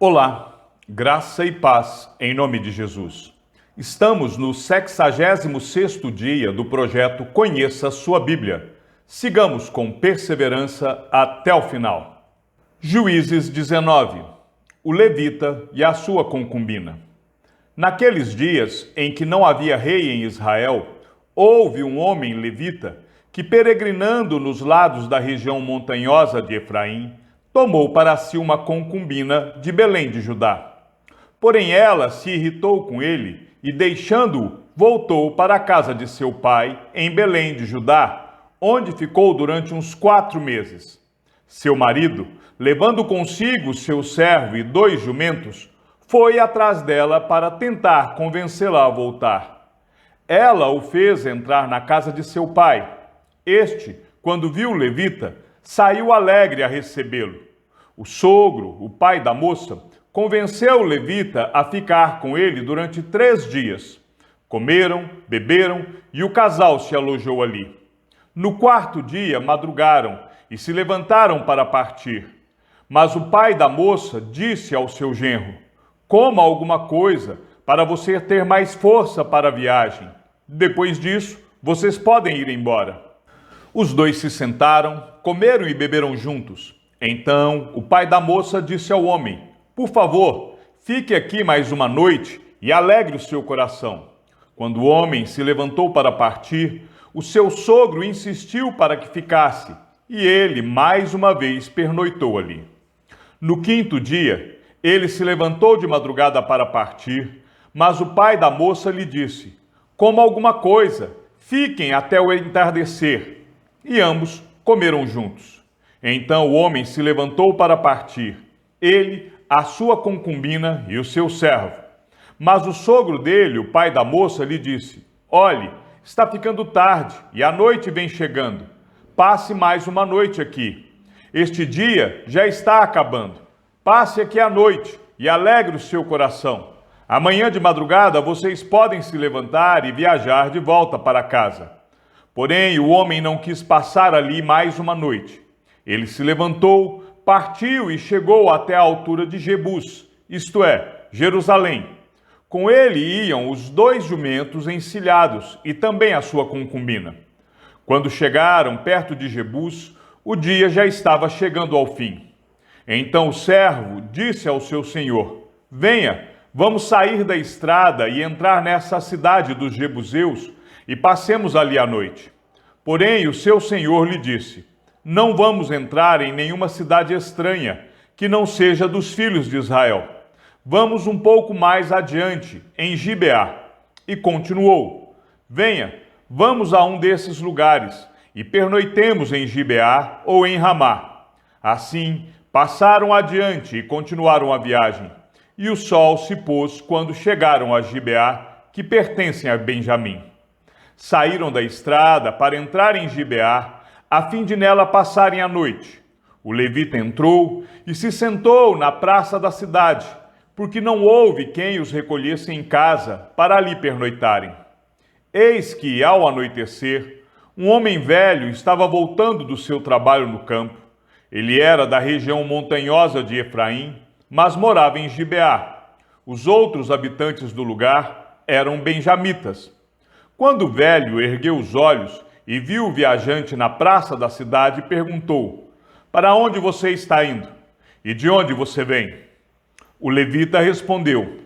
Olá, graça e paz em nome de Jesus. Estamos no 66º dia do projeto Conheça Sua Bíblia. Sigamos com perseverança até o final. Juízes 19. O levita e a sua concubina. Naqueles dias em que não havia rei em Israel, houve um homem levita que, peregrinando nos lados da região montanhosa de Efraim, tomou para si uma concubina de Belém de Judá. Porém ela se irritou com ele e, deixando-o, voltou para a casa de seu pai em Belém de Judá, onde ficou durante uns 4 meses. Seu marido, levando consigo seu servo e 2 jumentos, foi atrás dela para tentar convencê-la a voltar. Ela o fez entrar na casa de seu pai. Este, quando viu o levita, saiu alegre a recebê-lo. O sogro, o pai da moça, convenceu o levita a ficar com ele durante 3 dias. Comeram, beberam e o casal se alojou ali. No 4º dia madrugaram e se levantaram para partir. Mas o pai da moça disse ao seu genro: "Coma alguma coisa para você ter mais força para a viagem. Depois disso, vocês podem ir embora." Os dois se sentaram, comeram e beberam juntos. Então o pai da moça disse ao homem: "Por favor, fique aqui mais uma noite e alegre o seu coração." Quando o homem se levantou para partir, o seu sogro insistiu para que ficasse, e ele mais uma vez pernoitou ali. No 5º dia, ele se levantou de madrugada para partir, mas o pai da moça lhe disse: "Coma alguma coisa, fiquem até o entardecer." E ambos comeram juntos. Então o homem se levantou para partir, ele, a sua concubina e o seu servo. Mas o sogro dele, o pai da moça, lhe disse: "Olhe, está ficando tarde e a noite vem chegando. Passe mais uma noite aqui. Este dia já está acabando. Passe aqui à noite e alegre o seu coração. Amanhã de madrugada vocês podem se levantar e viajar de volta para casa." Porém, o homem não quis passar ali mais uma noite. Ele se levantou, partiu e chegou até a altura de Jebus, isto é, Jerusalém. Com ele iam os 2 jumentos encilhados e também a sua concubina. Quando chegaram perto de Jebus, o dia já estava chegando ao fim. Então o servo disse ao seu senhor: "Venha, vamos sair da estrada e entrar nessa cidade dos jebuseus e passemos ali a noite." Porém o seu senhor lhe disse: "Não vamos entrar em nenhuma cidade estranha, que não seja dos filhos de Israel. Vamos um pouco mais adiante, em Gibeá." E continuou: "Venha, vamos a um desses lugares, e pernoitemos em Gibeá ou em Ramá." Assim, passaram adiante e continuaram a viagem. E o sol se pôs quando chegaram a Gibeá, que pertencem a Benjamim. Saíram da estrada para entrar em Gibeá, a fim de nela passarem a noite. O levita entrou e se sentou na praça da cidade, porque não houve quem os recolhesse em casa para ali pernoitarem. Eis que, ao anoitecer, um homem velho estava voltando do seu trabalho no campo. Ele era da região montanhosa de Efraim, mas morava em Gibeá. Os outros habitantes do lugar eram benjamitas. Quando o velho ergueu os olhos e viu o viajante na praça da cidade, perguntou: "Para onde você está indo? E de onde você vem?" O levita respondeu: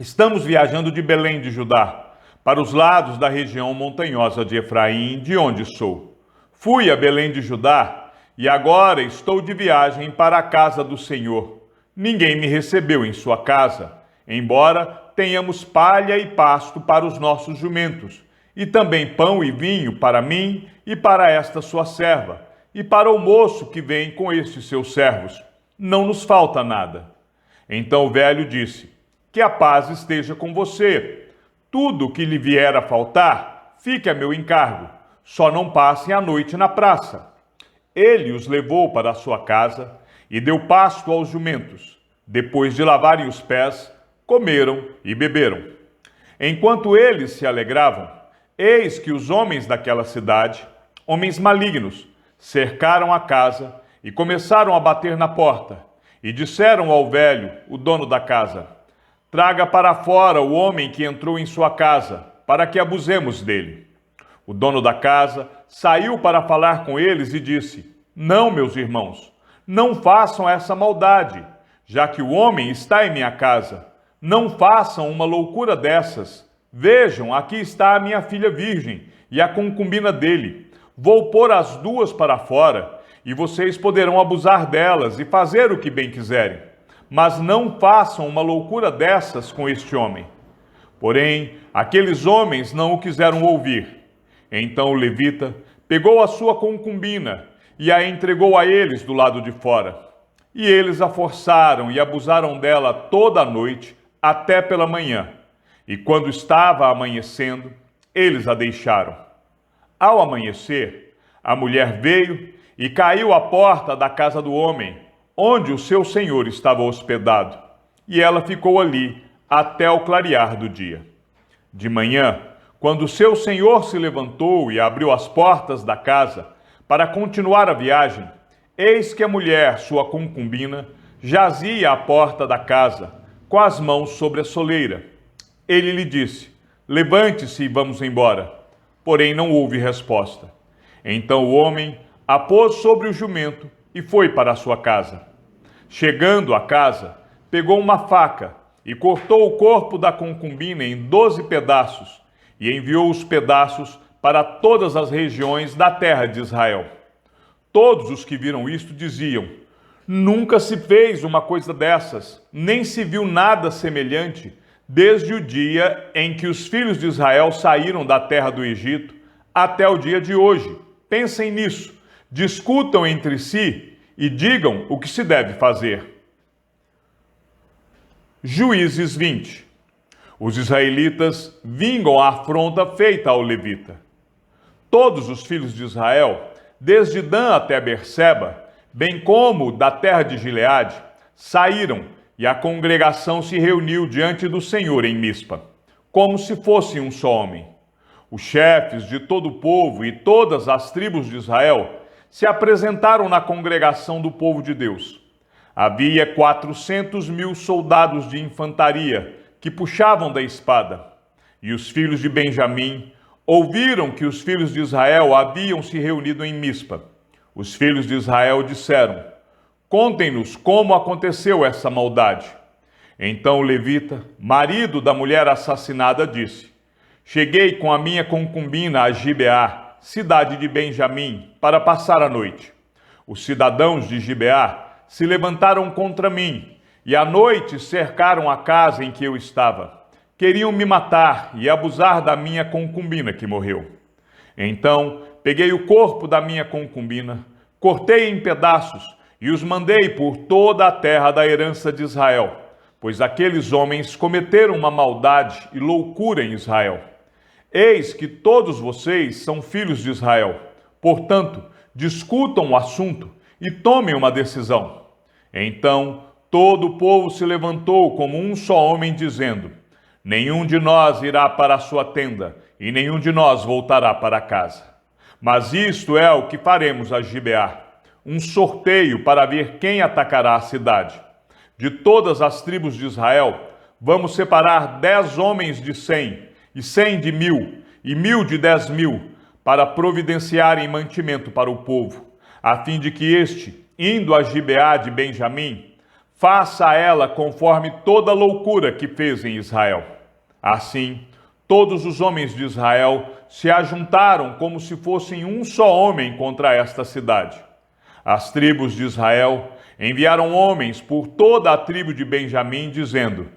"Estamos viajando de Belém de Judá, para os lados da região montanhosa de Efraim, de onde sou. Fui a Belém de Judá e agora estou de viagem para a casa do Senhor. Ninguém me recebeu em sua casa, embora tenhamos palha e pasto para os nossos jumentos, e também pão e vinho para mim e para esta sua serva, e para o moço que vem com estes seus servos. Não nos falta nada." Então o velho disse: "Que a paz esteja com você. Tudo o que lhe vier a faltar, fique a meu encargo. Só não passem a noite na praça." Ele os levou para a sua casa e deu pasto aos jumentos. Depois de lavarem os pés, comeram e beberam. Enquanto eles se alegravam, eis que os homens daquela cidade, homens malignos, cercaram a casa e começaram a bater na porta. e disseram ao velho, o dono da casa: traga para fora o homem que entrou em sua casa, para que abusemos dele. O dono da casa saiu para falar com eles e disse: não, meus irmãos, não façam essa maldade, já que o homem está em minha casa. Não façam uma loucura dessas. Vejam, aqui está a minha filha virgem e a concubina dele. Vou pôr as duas para fora, e vocês poderão abusar delas e fazer o que bem quiserem. Mas não façam uma loucura dessas com este homem. Porém, aqueles homens não o quiseram ouvir. Então o levita pegou a sua concubina e a entregou a eles do lado de fora. E eles a forçaram e abusaram dela toda a noite até pela manhã. E quando estava amanhecendo, eles a deixaram. Ao amanhecer, a mulher veio e caiu à porta da casa do homem, onde o seu senhor estava hospedado, e ela ficou ali até o clarear do dia. De manhã, quando seu senhor se levantou e abriu as portas da casa para continuar a viagem, eis que a mulher, sua concubina, jazia à porta da casa, com as mãos sobre a soleira. Ele lhe disse: levante-se e vamos embora. Porém não houve resposta. Então o homem a pôs sobre o jumento e foi para a sua casa. Chegando à casa, pegou uma faca e cortou o corpo da concubina em 12 pedaços e enviou os pedaços para todas as regiões da terra de Israel. Todos os que viram isto diziam: nunca se fez uma coisa dessas, nem se viu nada semelhante, desde o dia em que os filhos de Israel saíram da terra do Egito até o dia de hoje. Pensem nisso, discutam entre si e digam o que se deve fazer. Juízes 20. Os israelitas vingam a afronta feita ao levita. Todos os filhos de Israel, desde Dan até Berseba, bem como da terra de Gileade, saíram, e a congregação se reuniu diante do Senhor em Mispa, como se fossem um só homem. Os chefes de todo o povo e todas as tribos de Israel se apresentaram na congregação do povo de Deus. Havia 400.000 soldados de infantaria que puxavam da espada. E os filhos de Benjamim ouviram que os filhos de Israel haviam se reunido em Mispa. Os filhos de Israel disseram: contem-nos como aconteceu essa maldade. Então o levita, marido da mulher assassinada, disse: cheguei com a minha concubina a Gibeá, cidade de Benjamim, para passar a noite. Os cidadãos de Gibeá se levantaram contra mim e à noite cercaram a casa em que eu estava. Queriam me matar e abusar da minha concubina que morreu. Então peguei o corpo da minha concubina, cortei em pedaços e os mandei por toda a terra da herança de Israel, pois aqueles homens cometeram uma maldade e loucura em Israel. Eis que todos vocês são filhos de Israel. Portanto, discutam o assunto e tomem uma decisão. Então, todo o povo se levantou como um só homem, dizendo: nenhum de nós irá para a sua tenda, e nenhum de nós voltará para casa. Mas isto é o que faremos a Gibeá: um sorteio para ver quem atacará a cidade. De todas as tribos de Israel, vamos separar 10 homens de 100, e 100 de 1.000, e 1.000 de 10.000, para providenciarem mantimento para o povo, a fim de que este, indo a Gibeá de Benjamim, faça a ela conforme toda a loucura que fez em Israel. Assim, todos os homens de Israel se ajuntaram como se fossem um só homem contra esta cidade. As tribos de Israel enviaram homens por toda a tribo de Benjamim, dizendo: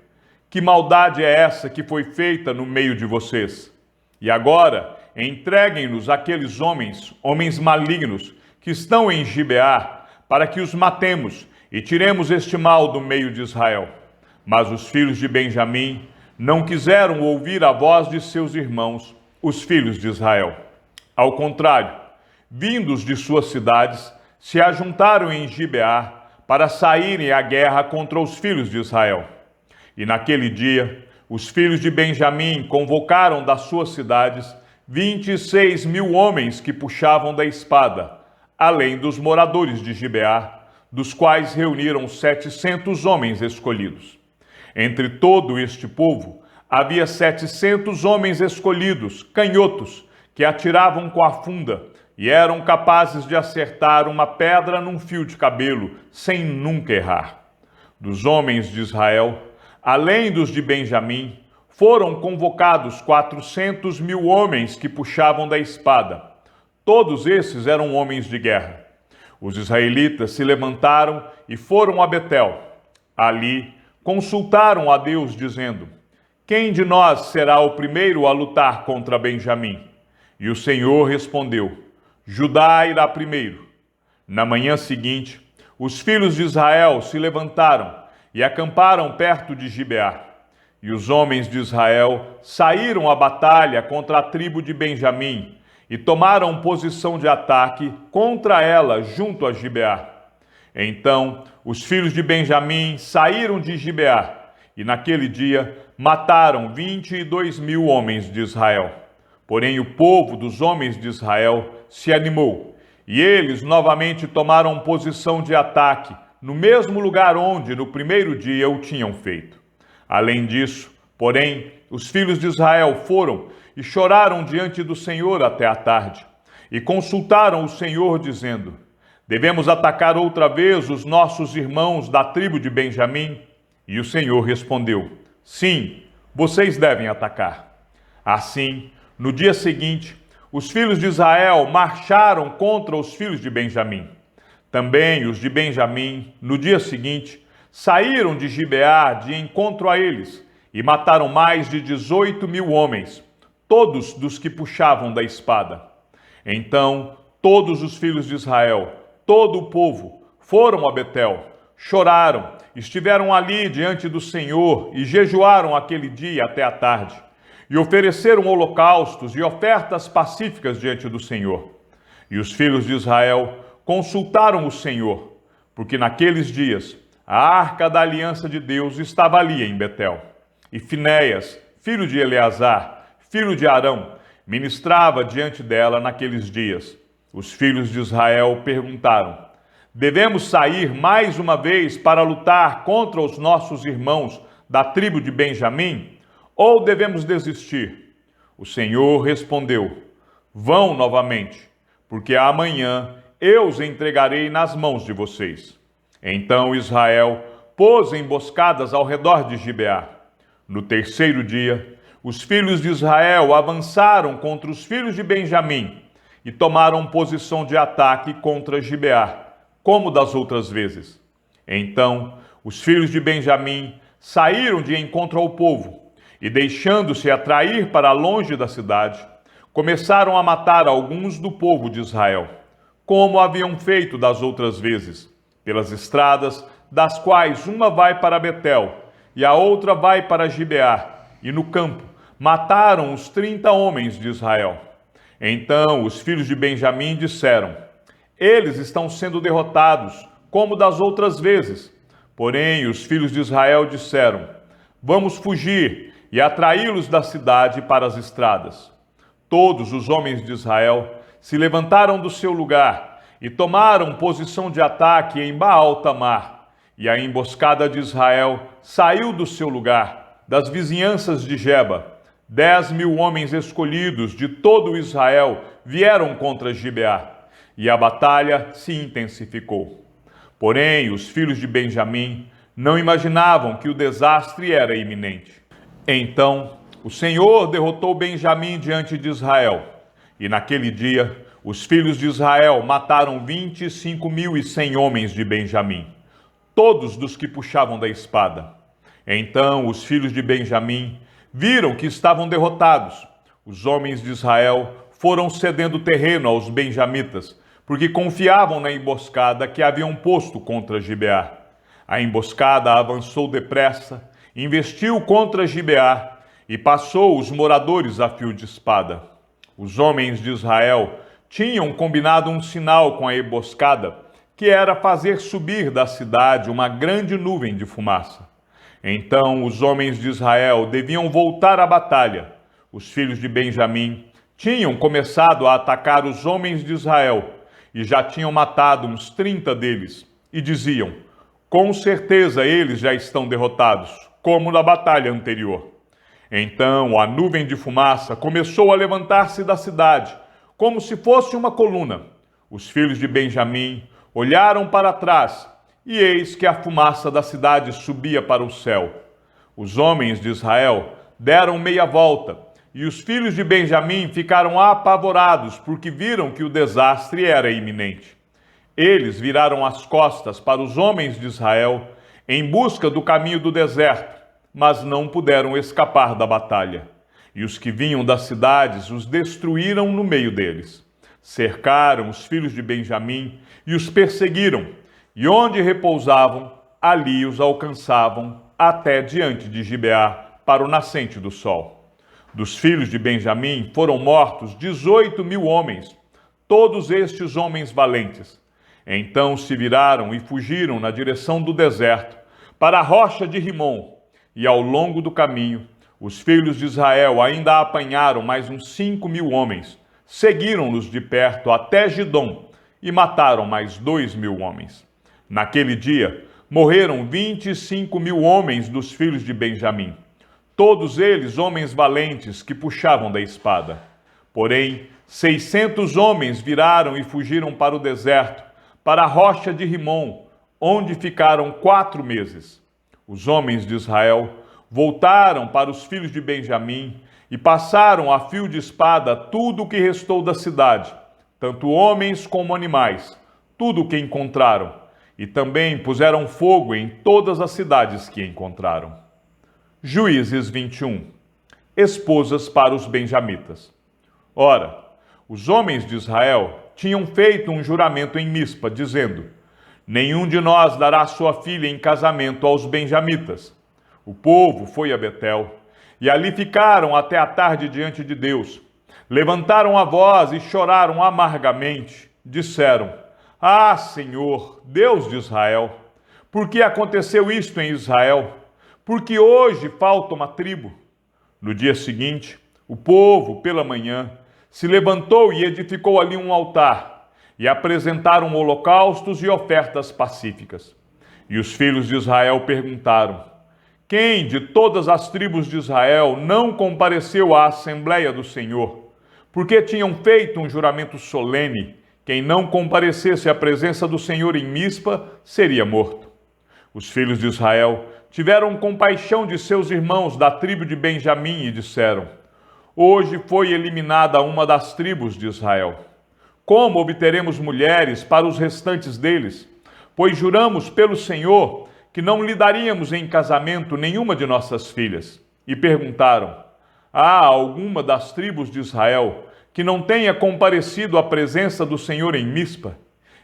que maldade é essa que foi feita no meio de vocês? E agora entreguem-nos aqueles homens malignos, que estão em Gibeá, para que os matemos e tiremos este mal do meio de Israel. Mas os filhos de Benjamim não quiseram ouvir a voz de seus irmãos, os filhos de Israel. Ao contrário, vindos de suas cidades, se ajuntaram em Gibeá para saírem à guerra contra os filhos de Israel. E naquele dia, os filhos de Benjamim convocaram das suas cidades 26.000 homens que puxavam da espada, além dos moradores de Gibeá, dos quais reuniram 700 homens escolhidos. Entre todo este povo, havia 700 homens escolhidos, canhotos, que atiravam com a funda e eram capazes de acertar uma pedra num fio de cabelo, sem nunca errar. Dos homens de Israel, além dos de Benjamim, foram convocados 400.000 homens que puxavam da espada. Todos esses eram homens de guerra. Os israelitas se levantaram e foram a Betel. Ali consultaram a Deus, dizendo: quem de nós será o primeiro a lutar contra Benjamim? E o Senhor respondeu: Judá irá primeiro. Na manhã seguinte, os filhos de Israel se levantaram e acamparam perto de Gibeá. E os homens de Israel saíram à batalha contra a tribo de Benjamim e tomaram posição de ataque contra ela junto a Gibeá. Então os filhos de Benjamim saíram de Gibeá e naquele dia mataram 22.000 homens de Israel. Porém o povo dos homens de Israel se animou e eles novamente tomaram posição de ataque no mesmo lugar onde no primeiro dia o tinham feito. Além disso, porém, os filhos de Israel foram e choraram diante do Senhor até a tarde, e consultaram o Senhor, dizendo: devemos atacar outra vez os nossos irmãos da tribo de Benjamim? E o Senhor respondeu: sim, vocês devem atacar. Assim, no dia seguinte, os filhos de Israel marcharam contra os filhos de Benjamim. Também os de Benjamim, no dia seguinte, saíram de Gibeá de encontro a eles e mataram mais de 18.000 homens, todos dos que puxavam da espada. Então todos os filhos de Israel, todo o povo, foram a Betel, choraram, estiveram ali diante do Senhor e jejuaram aquele dia até a tarde, e ofereceram holocaustos e ofertas pacíficas diante do Senhor. E os filhos de Israel consultaram o Senhor, porque naqueles dias a arca da aliança de Deus estava ali em Betel. E Finéias, filho de Eleazar, filho de Arão, ministrava diante dela naqueles dias. Os filhos de Israel perguntaram: devemos sair mais uma vez para lutar contra os nossos irmãos da tribo de Benjamim? Ou devemos desistir? O Senhor respondeu: vão novamente, porque amanhã eu os entregarei nas mãos de vocês. Então Israel pôs emboscadas ao redor de Gibeá. No terceiro dia, os filhos de Israel avançaram contra os filhos de Benjamim e tomaram posição de ataque contra Gibeá, como das outras vezes. Então os filhos de Benjamim saíram de encontro ao povo e, deixando-se atrair para longe da cidade, começaram a matar alguns do povo de Israel, como haviam feito das outras vezes, pelas estradas, das quais uma vai para Betel e a outra vai para Gibeá, e no campo mataram os 30 homens de Israel. Então os filhos de Benjamim disseram: eles estão sendo derrotados, como das outras vezes. Porém os filhos de Israel disseram: vamos fugir e atraí-los da cidade para as estradas. Todos os homens de Israel se levantaram do seu lugar e tomaram posição de ataque em Baal-Tamar. E a emboscada de Israel saiu do seu lugar, das vizinhanças de Geba. 10.000 homens escolhidos de todo Israel vieram contra Gibeá, e a batalha se intensificou. Porém, os filhos de Benjamim não imaginavam que o desastre era iminente. Então, o Senhor derrotou Benjamim diante de Israel, e naquele dia, os filhos de Israel mataram 25.100 homens de Benjamim, todos dos que puxavam da espada. Então, os filhos de Benjamim viram que estavam derrotados. Os homens de Israel foram cedendo terreno aos benjamitas, porque confiavam na emboscada que haviam posto contra Gibeá. A emboscada avançou depressa, investiu contra Gibeá e passou os moradores a fio de espada. Os homens de Israel tinham combinado um sinal com a emboscada, que era fazer subir da cidade uma grande nuvem de fumaça. Então os homens de Israel deviam voltar à batalha. Os filhos de Benjamim tinham começado a atacar os homens de Israel e já tinham matado uns 30 deles, e diziam: com certeza eles já estão derrotados, como na batalha anterior. Então a nuvem de fumaça começou a levantar-se da cidade, como se fosse uma coluna. Os filhos de Benjamim olharam para trás, e eis que a fumaça da cidade subia para o céu. Os homens de Israel deram meia volta, e os filhos de Benjamim ficaram apavorados, porque viram que o desastre era iminente. Eles viraram as costas para os homens de Israel em busca do caminho do deserto, mas não puderam escapar da batalha. E os que vinham das cidades os destruíram no meio deles. Cercaram os filhos de Benjamim e os perseguiram, e onde repousavam, ali os alcançavam até diante de Gibeá, para o nascente do sol. Dos filhos de Benjamim foram mortos 18.000 homens, todos estes homens valentes. Então se viraram e fugiram na direção do deserto, para a rocha de Rimom, e ao longo do caminho, os filhos de Israel ainda apanharam mais uns 5.000 homens, seguiram-nos de perto até Gidom, e mataram mais 2.000 homens. Naquele dia, morreram 25.000 homens dos filhos de Benjamim, todos eles homens valentes que puxavam da espada. Porém, 600 homens viraram e fugiram para o deserto, para a rocha de Rimom, onde ficaram 4 meses. Os homens de Israel voltaram para os filhos de Benjamim e passaram a fio de espada tudo o que restou da cidade, tanto homens como animais, tudo o que encontraram, e também puseram fogo em todas as cidades que encontraram. Juízes 21. Esposas para os benjamitas. Ora, os homens de Israel tinham feito um juramento em Mispa, dizendo: nenhum de nós dará sua filha em casamento aos benjamitas. O povo foi a Betel, e ali ficaram até a tarde diante de Deus. Levantaram a voz e choraram amargamente. Disseram: ah, Senhor, Deus de Israel, por que aconteceu isto em Israel? Porque hoje falta uma tribo. No dia seguinte, o povo, pela manhã, se levantou e edificou ali um altar, e apresentaram holocaustos e ofertas pacíficas. E os filhos de Israel perguntaram: quem de todas as tribos de Israel não compareceu à Assembleia do Senhor? Porque tinham feito um juramento solene: quem não comparecesse à presença do Senhor em Mispa seria morto. Os filhos de Israel tiveram compaixão de seus irmãos da tribo de Benjamim e disseram: hoje foi eliminada uma das tribos de Israel. Como obteremos mulheres para os restantes deles? Pois juramos pelo Senhor que não lhe daríamos em casamento nenhuma de nossas filhas. E perguntaram: há alguma das tribos de Israel que não tenha comparecido à presença do Senhor em Mispa?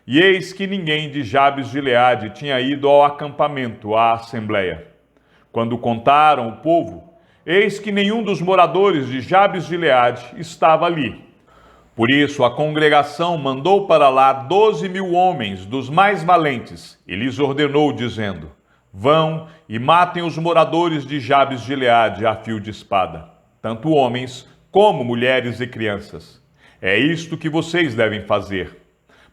E eis que ninguém de Jabes de Gileade tinha ido ao acampamento, à assembleia. Quando contaram o povo, eis que nenhum dos moradores de Jabes de Gileade estava ali. Por isso a congregação mandou para lá 12.000 homens dos mais valentes, e lhes ordenou, dizendo: vão e matem os moradores de Jabes de Gileade a fio de espada, tanto homens como mulheres e crianças. É isto que vocês devem fazer.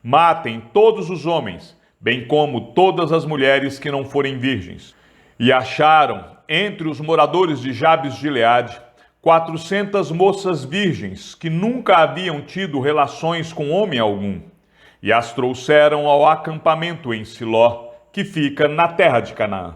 Matem todos os homens, bem como todas as mulheres que não forem virgens. E acharam entre os moradores de Jabes de Gileade 400 moças virgens que nunca haviam tido relações com homem algum, e as trouxeram ao acampamento em Siló, que fica na terra de Canaã.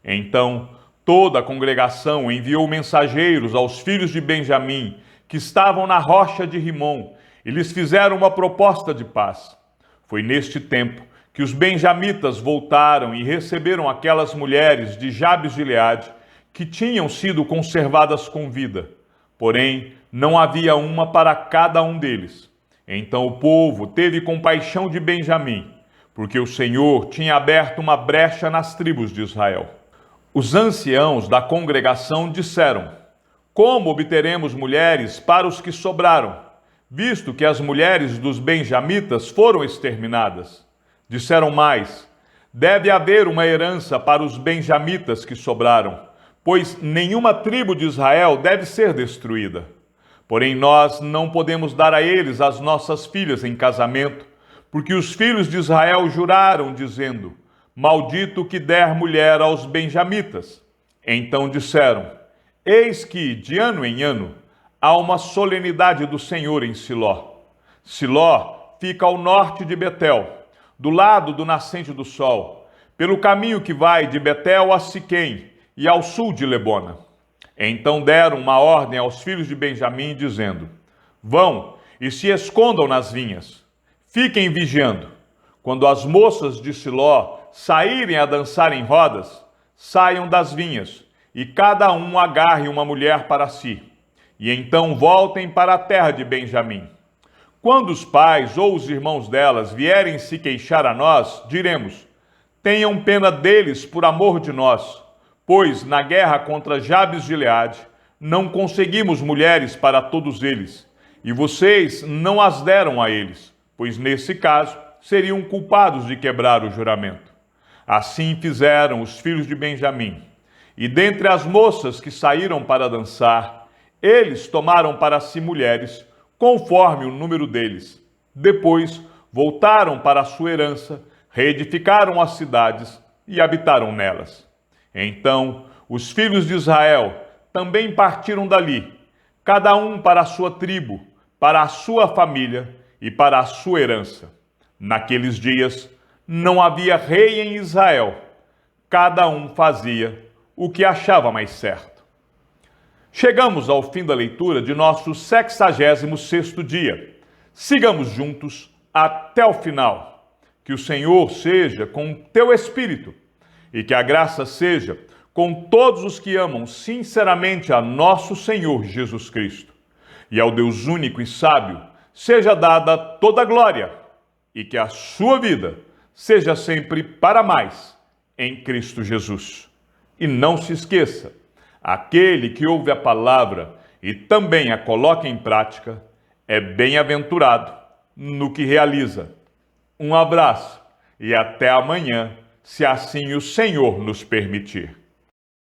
Então toda a congregação enviou mensageiros aos filhos de Benjamim, que estavam na rocha de Rimom, e lhes fizeram uma proposta de paz. Foi neste tempo que os benjamitas voltaram e receberam aquelas mulheres de Jabes de Gileade que tinham sido conservadas com vida, porém não havia uma para cada um deles. Então o povo teve compaixão de Benjamim, porque o Senhor tinha aberto uma brecha nas tribos de Israel. Os anciãos da congregação disseram: como obteremos mulheres para os que sobraram, visto que as mulheres dos benjamitas foram exterminadas? Disseram mais: deve haver uma herança para os benjamitas que sobraram, pois nenhuma tribo de Israel deve ser destruída. Porém nós não podemos dar a eles as nossas filhas em casamento, porque os filhos de Israel juraram, dizendo: Maldito que der mulher aos benjamitas. Então disseram: Eis que, de ano em ano, há uma solenidade do Senhor em Siló. Siló fica ao norte de Betel, do lado do nascente do sol, pelo caminho que vai de Betel a Siquém e ao sul de Lebona. Então deram uma ordem aos filhos de Benjamim, dizendo: Vão e se escondam nas vinhas. Fiquem vigiando. Quando as moças de Siló saírem a dançar em rodas, saiam das vinhas, e cada um agarre uma mulher para si. E então voltem para a terra de Benjamim. Quando os pais ou os irmãos delas vierem se queixar a nós, diremos: Tenham pena deles por amor de nós, pois na guerra contra Jabes de Gileade não conseguimos mulheres para todos eles, e vocês não as deram a eles, pois nesse caso seriam culpados de quebrar o juramento. Assim fizeram os filhos de Benjamim. E dentre as moças que saíram para dançar, eles tomaram para si mulheres, conforme o número deles. Depois voltaram para a sua herança, reedificaram as cidades e habitaram nelas. Então os filhos de Israel também partiram dali, cada um para a sua tribo, para a sua família e para a sua herança. Naqueles dias não havia rei em Israel, cada um fazia o que achava mais certo. Chegamos ao fim da leitura de nosso 66º dia. Sigamos juntos até o final. Que o Senhor seja com teu espírito e que a graça seja com todos os que amam sinceramente a nosso Senhor Jesus Cristo. E ao Deus único e sábio seja dada toda a glória e que a sua vida seja sempre para mais em Cristo Jesus. E não se esqueça, aquele que ouve a palavra e também a coloca em prática é bem-aventurado no que realiza. Um abraço e até amanhã, se assim o Senhor nos permitir.